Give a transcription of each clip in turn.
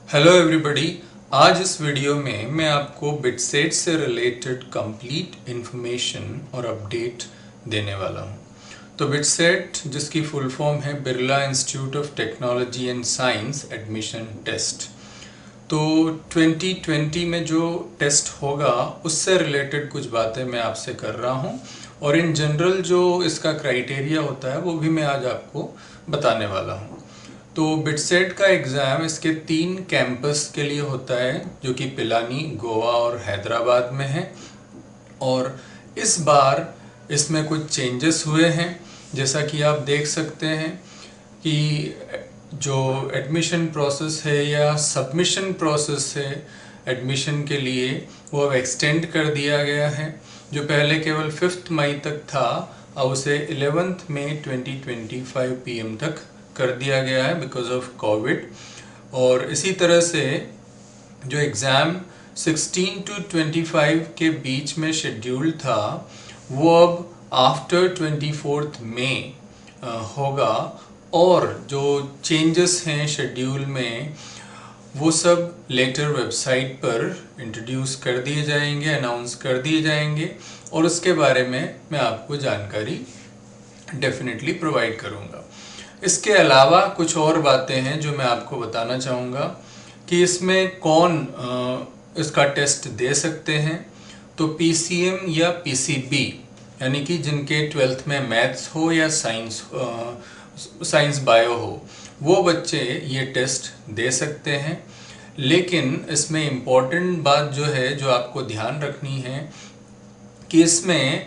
Hello everybody. आज इस video में मैं आपको बिटसेट से रिलेटेड कंप्लीट इन्फॉर्मेशन और अपडेट देने वाला हूं। तो बिटसेट, जिसकी फुल फॉर्म है Birla Institute of Technology and Science Admission Test, तो 2020 में जो टेस्ट होगा उससे रिलेटेड कुछ बातें मैं आपसे कर रहा हूं और इन जनरल जो इसका क्राइटेरिया होता है वो भी मैं आज आपको बताने वाला हूं। तो बिटसेट का एग्ज़ाम इसके 3 कैंपस के लिए होता है, जो कि पिलानी, गोवा और हैदराबाद में है। और इस बार इसमें कुछ चेंजेस हुए हैं, जैसा कि आप देख सकते हैं कि जो एडमिशन प्रोसेस है या सबमिशन प्रोसेस है एडमिशन के लिए, वो अब एक्सटेंड कर दिया गया है। जो पहले केवल 5 मई तक था, अब उसे 11 मई 2025 PM तक कर दिया गया है बिकॉज ऑफ कोविड। और इसी तरह से जो एग्ज़ाम 16 to 25 के बीच में शेड्यूल था, वो अब आफ्टर 24 मई होगा। और जो चेंजेस हैं शेड्यूल में, वो सब लेटर वेबसाइट पर इंट्रोड्यूस कर दिए जाएंगे, अनाउंस कर दिए जाएंगे, और उसके बारे में मैं आपको जानकारी डेफिनेटली प्रोवाइड करूंगा। इसके अलावा कुछ और बातें हैं जो मैं आपको बताना चाहूँगा कि इसमें कौन इसका टेस्ट दे सकते हैं। तो PCM या PCB, यानी कि जिनके 12th में मैथ्स हो या साइंस बायो हो, वो बच्चे ये टेस्ट दे सकते हैं। लेकिन इसमें इम्पॉर्टेंट बात जो है, जो आपको ध्यान रखनी है, कि इसमें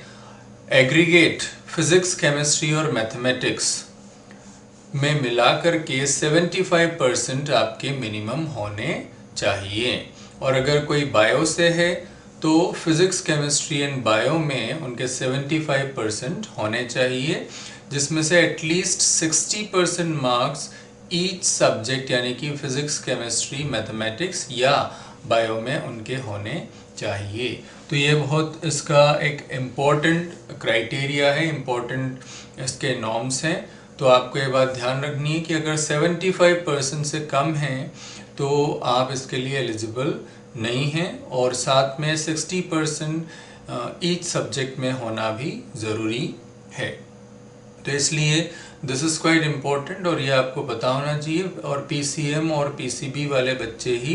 एग्रीगेट फिजिक्स, केमिस्ट्री और मैथमेटिक्स में मिलाकर के 75% आपके मिनिमम होने चाहिए। और अगर कोई बायो से है तो फिजिक्स, केमिस्ट्री एंड बायो में उनके 75% होने चाहिए, जिसमें से एटलीस्ट 60% मार्क्स ईच सब्जेक्ट, यानी कि फिजिक्स, केमिस्ट्री, मैथमेटिक्स या बायो में उनके होने चाहिए। तो ये बहुत इसका एक इम्पॉर्टेंट क्राइटेरिया है, इम्पॉर्टेंट इसके नॉर्म्स हैं। तो आपको ये बात ध्यान रखनी है कि अगर 75% से कम हैं तो आप इसके लिए एलिजिबल नहीं हैं, और साथ में 60% ईच सब्जेक्ट में होना भी ज़रूरी है। तो इसलिए दिस इज़ क्वाइट इम्पोर्टेंट, और ये आपको पता होना चाहिए। और PCM और PCB वाले बच्चे ही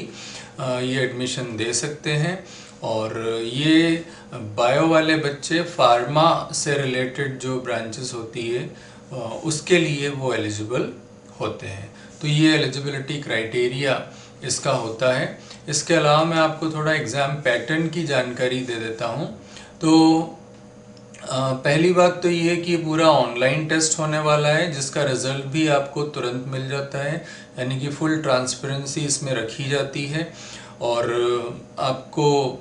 ये एडमिशन दे सकते हैं। और ये बायो वाले बच्चे, फार्मा से रिलेटेड जो ब्रांचेस होती है उसके लिए वो एलिजिबल होते हैं। तो ये एलिजिबिलिटी क्राइटेरिया इसका होता है। इसके अलावा मैं आपको थोड़ा एग्ज़ाम पैटर्न की जानकारी दे देता हूँ। तो पहली बात तो ये कि पूरा ऑनलाइन टेस्ट होने वाला है, जिसका रिजल्ट भी आपको तुरंत मिल जाता है, यानी कि फुल ट्रांसपेरेंसी इसमें रखी जाती है। और आपको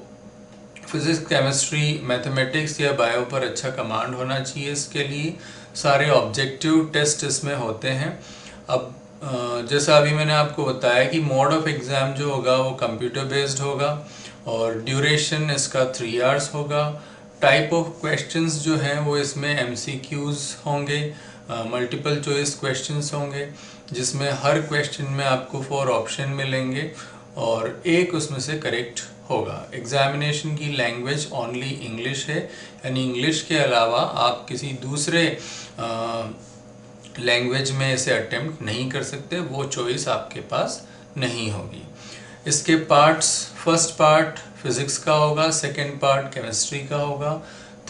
फिजिक्स, केमिस्ट्री, मैथमेटिक्स या बायो पर अच्छा कमांड होना चाहिए। इसके लिए सारे ऑब्जेक्टिव टेस्ट इसमें होते हैं। अब जैसा अभी मैंने आपको बताया कि मोड ऑफ एग्ज़ाम जो होगा वो कंप्यूटर बेस्ड होगा, और ड्यूरेशन इसका 3 आवर्स होगा। टाइप ऑफ क्वेश्चंस जो हैं वो इसमें MCQs होंगे, मल्टीपल चॉइस क्वेश्चंस होंगे, जिसमें हर क्वेश्चन में आपको 4 ऑप्शन मिलेंगे और एक उसमें से करेक्ट होगा। एग्जामिनेशन की लैंग्वेज ओनली इंग्लिश है, यानी इंग्लिश के अलावा आप किसी दूसरे लैंग्वेज में इसे अटेम्प्ट नहीं कर सकते, वो चॉइस आपके पास नहीं होगी। इसके पार्ट्स, फर्स्ट पार्ट फिजिक्स का होगा, सेकेंड पार्ट केमिस्ट्री का होगा,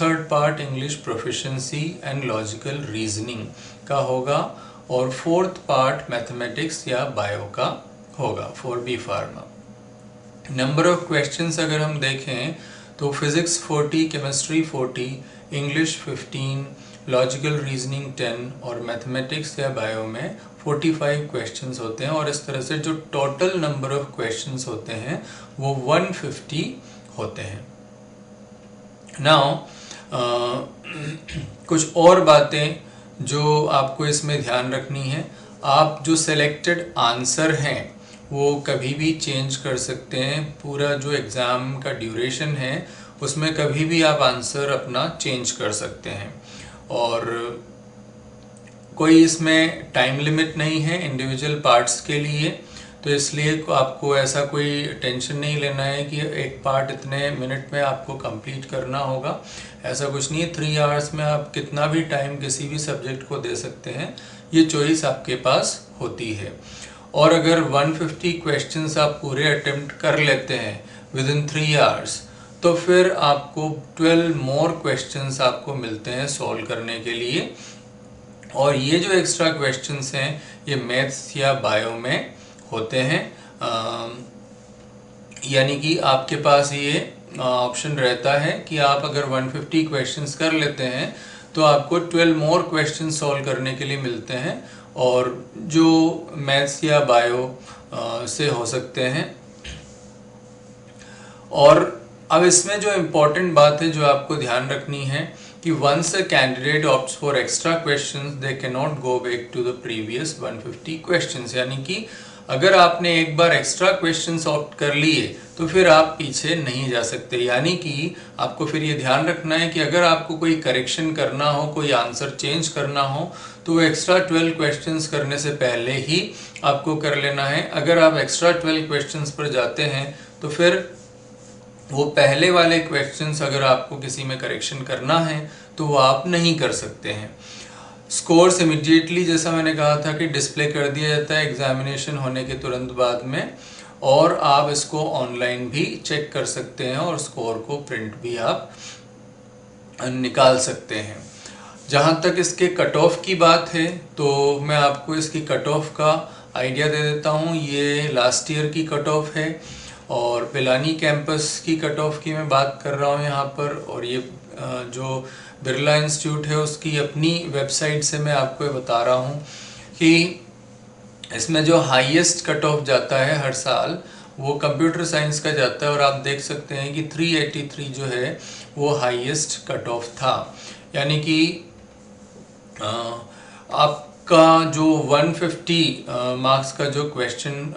third part English proficiency and logical reasoning का होगा, और फोर्थ पार्ट मैथमेटिक्स या बायो का होगा, 4B pharma. Number of questions अगर हम देखें तो physics 40, chemistry 40, English 15, logical reasoning 10 और मैथमेटिक्स या बायो में 45 क्वेश्चंस होते हैं। और इस तरह से जो टोटल नंबर ऑफ क्वेश्चंस होते हैं वो 150 होते हैं। नाउ कुछ और बातें जो आपको इसमें ध्यान रखनी है। आप जो सेलेक्टेड आंसर हैं वो कभी भी चेंज कर सकते हैं। पूरा जो एग्ज़ाम का ड्यूरेशन है उसमें कभी भी आप आंसर अपना चेंज कर सकते हैं, और कोई इसमें टाइम लिमिट नहीं है इंडिविजुअल पार्ट्स के लिए। तो इसलिए आपको ऐसा कोई टेंशन नहीं लेना है कि एक पार्ट इतने मिनट में आपको कंप्लीट करना होगा। ऐसा कुछ नहीं है। 3 आवर्स में आप कितना भी टाइम किसी भी सब्जेक्ट को दे सकते हैं, ये चॉइस आपके पास होती है। और अगर 150 क्वेश्चंस आप पूरे अटेम्प्ट कर लेते हैं विद इन 3 आवर्स, तो फिर आपको 12 मोर क्वेश्चंस आपको मिलते हैं सॉल्व करने के लिए। और ये जो एक्स्ट्रा क्वेश्चंस हैं ये मैथ्स या बायो में होते हैं। यानी कि आपके पास ये ऑप्शन रहता है कि आप अगर 150 क्वेश्चंस कर लेते हैं तो आपको 12 मोर क्वेश्चन सॉल्व करने के लिए मिलते हैं, और जो मैथ्स या बायो से हो सकते हैं। और अब इसमें जो इम्पोर्टेंट बात है जो आपको ध्यान रखनी है कि once a candidate opts for extra questions they can not go back to the previous 150 questions. यानी कि अगर आपने एक बार एक्स्ट्रा क्वेश्चंस ऑप्ट कर लिए तो फिर आप पीछे नहीं जा सकते। यानी कि आपको फिर ये ध्यान रखना है कि अगर आपको कोई करेक्शन करना हो, कोई आंसर चेंज करना हो, तो वो एक्स्ट्रा 12 क्वेश्चंस करने से पहले ही आपको कर लेना है। अगर आप एक्स्ट्रा 12 क्वेश्चंस पर जाते हैं तो फिर वो पहले वाले क्वेश्चंस अगर आपको किसी में करेक्शन करना है तो वो आप नहीं कर सकते हैं। स्कोर्स इमिडिएटली, जैसा मैंने कहा था, कि डिस्प्ले कर दिया जाता है एग्जामिनेशन होने के तुरंत बाद में, और आप इसको ऑनलाइन भी चेक कर सकते हैं और स्कोर को प्रिंट भी आप निकाल सकते हैं। जहाँ तक इसके कट ऑफ की बात है तो मैं आपको इसकी कट ऑफ का आइडिया दे देता हूँ। ये लास्ट ईयर की कट ऑफ है और पिलानी कैंपस की कट ऑफ की मैं बात कर रहा हूँ यहाँ पर। और ये जो बिरला इंस्टीट्यूट है उसकी अपनी वेबसाइट से मैं आपको बता रहा हूँ कि इसमें जो हाईएस्ट कट ऑफ जाता है हर साल वो कंप्यूटर साइंस का जाता है, और आप देख सकते हैं कि 383 जो है वो हाईएस्ट कट ऑफ था। यानी कि आपका जो 150 मार्क्स का जो क्वेश्चन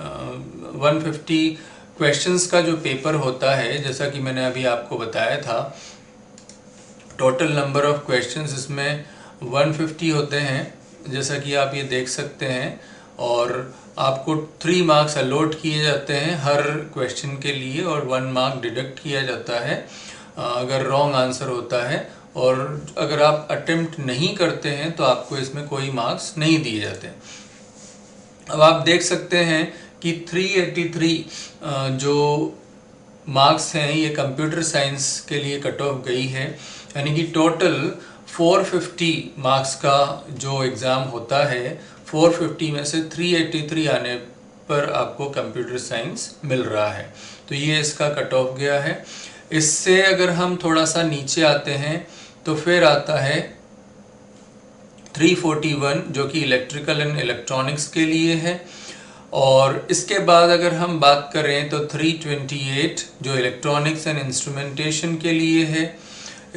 150 क्वेश्चंस का जो पेपर होता है, जैसा कि मैंने अभी आपको बताया था, टोटल नंबर ऑफ क्वेश्चंस इसमें 150 होते हैं, जैसा कि आप ये देख सकते हैं। और आपको 3 मार्क्स अलॉट किए जाते हैं हर क्वेश्चन के लिए, और 1 मार्क डिडक्ट किया जाता है अगर रॉन्ग आंसर होता है। और अगर आप अटेम्प्ट नहीं करते हैं तो आपको इसमें कोई मार्क्स नहीं दिए जाते। अब आप देख सकते हैं कि 383 जो मार्क्स हैं ये कंप्यूटर साइंस के लिए कट ऑफ गई है। यानी कि टोटल 450 मार्क्स का जो एग्ज़ाम होता है, 450 में से 383 आने पर आपको कंप्यूटर साइंस मिल रहा है। तो ये इसका कट ऑफ गया है। इससे अगर हम थोड़ा सा नीचे आते हैं तो फिर आता है 341 जो कि इलेक्ट्रिकल एंड इलेक्ट्रॉनिक्स के लिए है। और इसके बाद अगर हम बात करें तो 328 जो इलेक्ट्रॉनिक्स एंड इंस्ट्रूमेंटेशन के लिए है।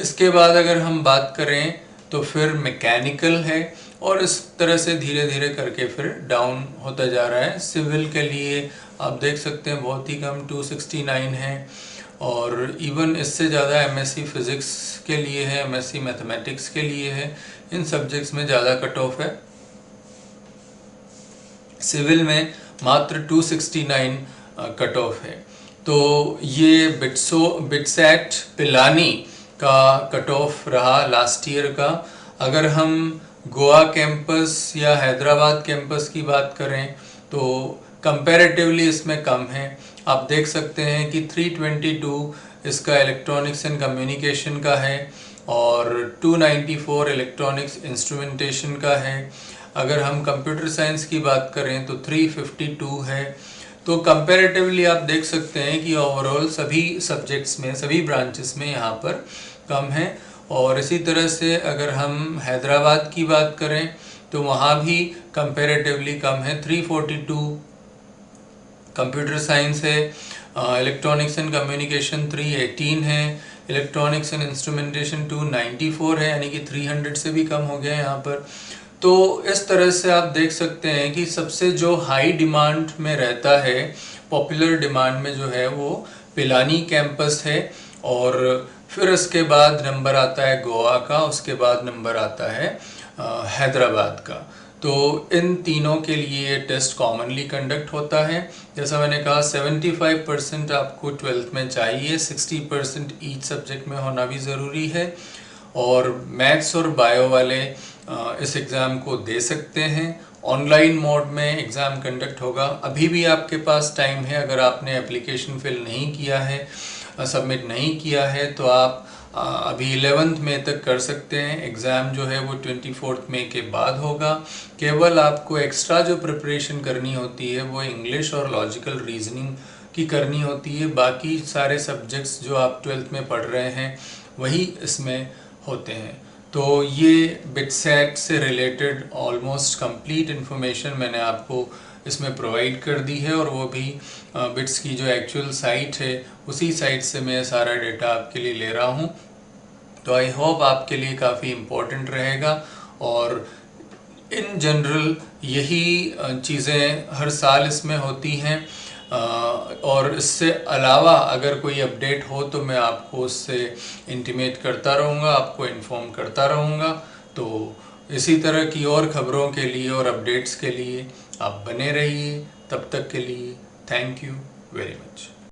इसके बाद अगर हम बात करें तो फिर मैकेनिकल है, और इस तरह से धीरे धीरे करके फिर डाउन होता जा रहा है। सिविल के लिए आप देख सकते हैं बहुत ही कम 269 है, और इवन इससे ज़्यादा एमएससी फिज़िक्स के लिए है, एमएससी मैथमेटिक्स के लिए है। इन सब्जेक्ट्स में ज़्यादा कट ऑफ है। सिविल में मात्र 269 कट ऑफ है। तो ये बिटसैट पिलानी का कट ऑफ रहा लास्ट ईयर का। अगर हम गोवा कैंपस या हैदराबाद कैंपस की बात करें तो कंपैरेटिवली इसमें कम है। आप देख सकते हैं कि 322 इसका इलेक्ट्रॉनिक्स एंड कम्युनिकेशन का है, और 294 इलेक्ट्रॉनिक्स इंस्ट्रूमेंटेशन का है। अगर हम कंप्यूटर साइंस की बात करें तो 352 है। तो कंपैरेटिवली आप देख सकते हैं कि ओवरऑल सभी सब्जेक्ट्स में, सभी ब्रांचेस में यहाँ पर कम है। और इसी तरह से अगर हम हैदराबाद की बात करें तो वहाँ भी कंपैरेटिवली कम है। 342 कंप्यूटर साइंस है, इलेक्ट्रॉनिक्स एंड कम्युनिकेशन 318 है, इलेक्ट्रॉनिक्स एंड इंस्ट्रूमेंटेशन 294 है, यानी कि 300 से भी कम हो गया है यहाँ पर। तो इस तरह से आप देख सकते हैं कि सबसे जो हाई डिमांड में रहता है, पॉपुलर डिमांड में जो है वो पिलानी कैंपस है, और फिर उसके बाद नंबर आता है गोवा का, उसके बाद नंबर आता है हैदराबाद का। तो इन तीनों के लिए ये टेस्ट कॉमनली कंडक्ट होता है। जैसा मैंने कहा 75% आपको 12th में चाहिए, 60% ईच सब्जेक्ट में होना भी ज़रूरी है। और मैथ्स और बायो वाले इस एग्ज़ाम को दे सकते हैं। ऑनलाइन मोड में एग्ज़ाम कंडक्ट होगा। अभी भी आपके पास टाइम है, अगर आपने एप्लीकेशन फिल नहीं किया है, सबमिट नहीं किया है, तो आप अभी 11th मई तक कर सकते हैं। एग्ज़ाम जो है वो 24 मई के बाद होगा। केवल आपको एक्स्ट्रा जो प्रिपरेशन करनी होती है वो इंग्लिश और लॉजिकल रीजनिंग की करनी होती है। बाकी सारे सब्जेक्ट्स जो आप 12th में पढ़ रहे हैं वही इसमें होते हैं। तो ये बिटसेट से रिलेटेड ऑलमोस्ट कंप्लीट इन्फॉर्मेशन मैंने आपको इसमें प्रोवाइड कर दी है, और वो भी बिट्स की जो एक्चुअल साइट है उसी साइट से मैं सारा डेटा आपके लिए ले रहा हूँ। तो आई होप आपके लिए काफ़ी इम्पोर्टेंट रहेगा। और इन जनरल यही चीज़ें हर साल इसमें होती हैं, और इससे अलावा अगर कोई अपडेट हो तो मैं आपको उससे इंटीमेट करता रहूँगा, आपको इन्फॉर्म करता रहूँगा। तो इसी तरह की और ख़बरों के लिए और अपडेट्स के लिए आप बने रहिए। तब तक के लिए थैंक यू वेरी मच।